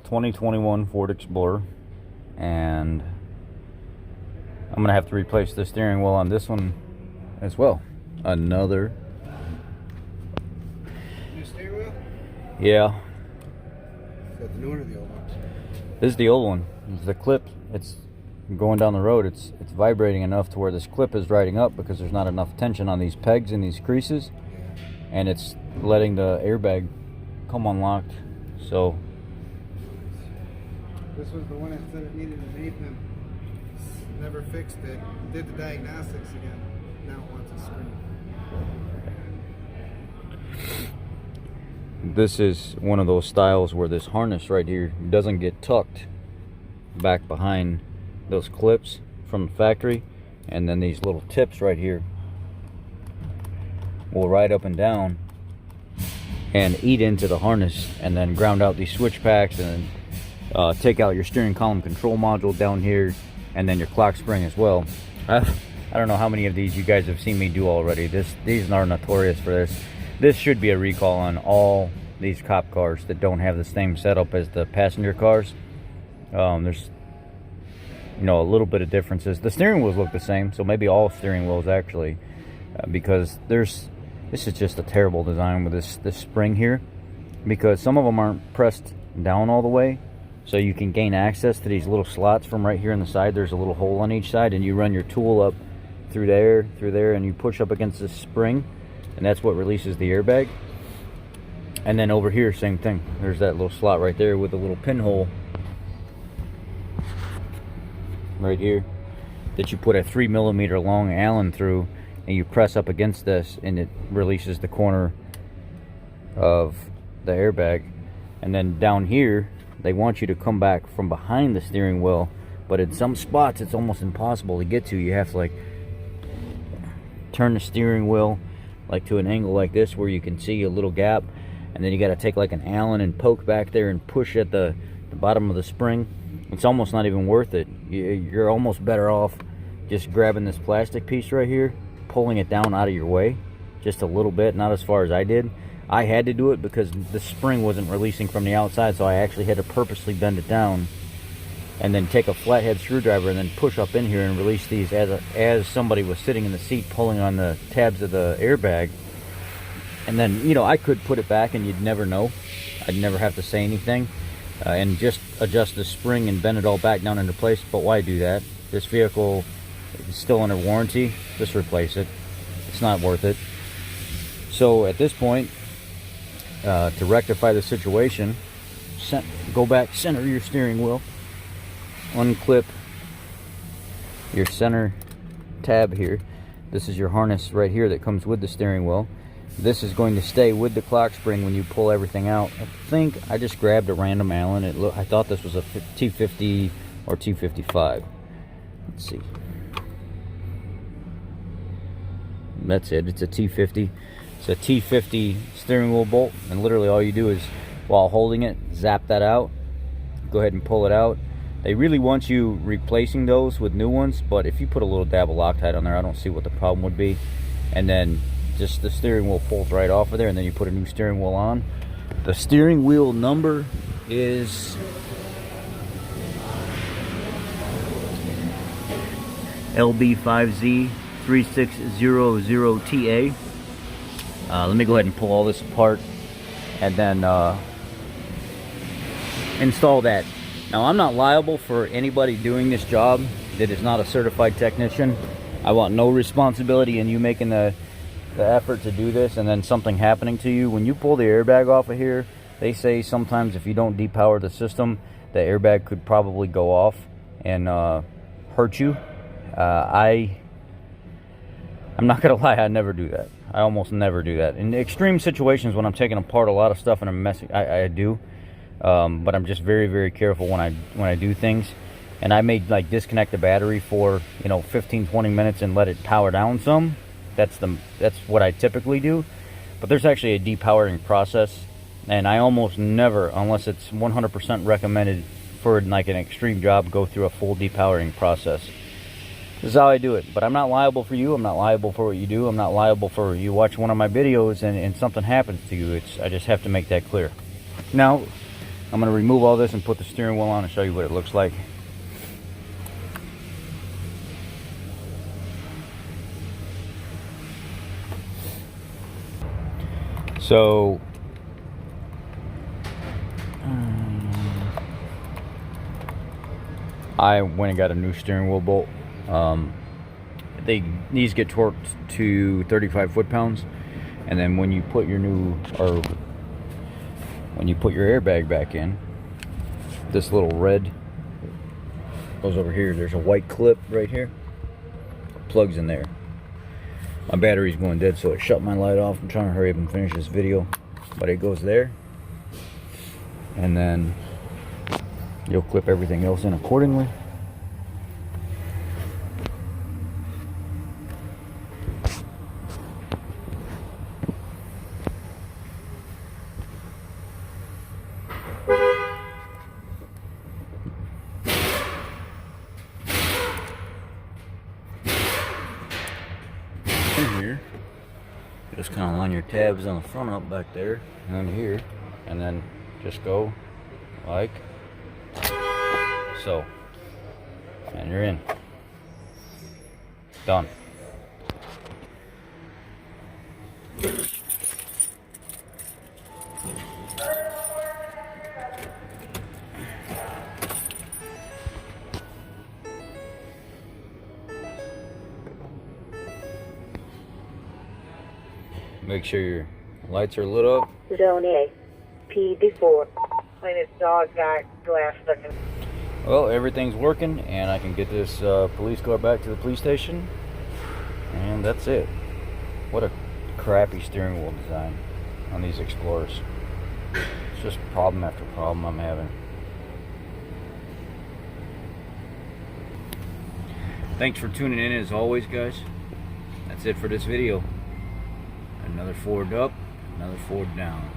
2021 Ford Explorer, and I'm gonna have to replace the steering wheel on this one as well. Another new steering wheel? Yeah. Is that the new one or the old one? This is the old one. It's the clip. It's going down the road. It's vibrating enough to where this clip is riding up because there's not enough tension on these pegs and these creases, and it's letting the airbag come unlocked. So this was the one that said it needed an APIM. Never fixed it. Did the diagnostics again. Now it wants a screen. this is one of those styles where this harness right here doesn't get tucked back behind those clips from the factory, and then these little tips right here will ride up and down and eat into the harness, and then ground out these switch packs, and then take out your steering column control module down here, and then your clock spring as well. I don't know how many of these you guys have seen me do already. These are notorious for this. This should be a recall on all these cop cars that don't have the same setup as the passenger cars. There's a little bit of differences. The steering wheels look the same, so maybe all steering wheels actually, because this is just a terrible design with this spring here, because some of them aren't pressed down all the way, so you can gain access to these little slots from right here on the side. There's a little hole on each side, and you run your tool up through there, and you push up against this spring, and that's what releases the airbag. And then over here, same thing. There's that little slot right there with a little pinhole right here that you put a 3mm long Allen through, and you press up against this, and it releases the corner of the airbag. And then down here, they want you to come back from behind the steering wheel, but in some spots it's almost impossible to get to. You have to like turn the steering wheel like to an angle like this where you can see a little gap, and then you got to take like an Allen and poke back there and push at the bottom of the spring. It's almost not even worth it. You're almost better off just grabbing this plastic piece right here, pulling it down out of your way just a little bit, not as far as I did. I had to do it because the spring wasn't releasing from the outside, so I actually had to purposely bend it down and then take a flathead screwdriver and then push up in here and release these as somebody was sitting in the seat pulling on the tabs of the airbag. And then, I could put it back and you'd never know. I'd never have to say anything. And just adjust the spring and bend it all back down into place. But why do that? This vehicle is still under warranty. Just replace it. It's not worth it. So at this point, to rectify the situation, go back, center your steering wheel, unclip your center tab here. This is your harness right here that comes with the steering wheel. This is going to stay with the clock spring when you pull everything out. I think I just grabbed a random Allen. I thought this was a T50 or T55. Let's see. That's it. It's a T50. It's a T50 steering wheel bolt, and literally all you do is, while holding it, zap that out. Go ahead and pull it out. They really want you replacing those with new ones, but if you put a little dab of Loctite on there, I don't see what the problem would be. And then just the steering wheel pulls right off of there, and then you put a new steering wheel on. The steering wheel number is LB5Z3600TA. Let me go ahead and pull all this apart and then install that. Now, I'm not liable for anybody doing this job that is not a certified technician. I want no responsibility in you making the effort to do this and then something happening to you. When you pull the airbag off of here, they say sometimes if you don't depower the system, the airbag could probably go off and hurt you. I'm not gonna lie, I never do that. I almost never do that. In extreme situations when I'm taking apart a lot of stuff and I'm messing, I do. But I'm just very, very careful when I do things. And I may like disconnect the battery for 15-20 minutes and let it power down some. That's what I typically do. But there's actually a depowering process, and I almost never, unless it's 100% recommended for like an extreme job, go through a full depowering process. This is how I do it. But I'm not liable for you. I'm not liable for what you do. I'm not liable for you watch one of my videos and something happens to you. I just have to make that clear. Now, I'm going to remove all this and put the steering wheel on and show you what it looks like. So I went and got a new steering wheel bolt. These get torqued to 35 foot-pounds, and then when you put your airbag back in, this little red goes over here. There's a white clip right here, plugs in there. My battery's going dead, so it shut my light off. I'm trying to hurry up and finish this video, but it goes there, and then you'll clip everything else in accordingly. In here, just kind of line your tabs on the front up back there and under here, and then just go like so, and you're in. Done. Make sure your lights are lit up. Zone A, PD4. When it's dog got glass looking. Well, everything's working, and I can get this police car back to the police station, and that's it. What a crappy steering wheel design on these Explorers. It's just problem after problem I'm having. Thanks for tuning in as always, guys. That's it for this video. Another Ford up, another Ford down.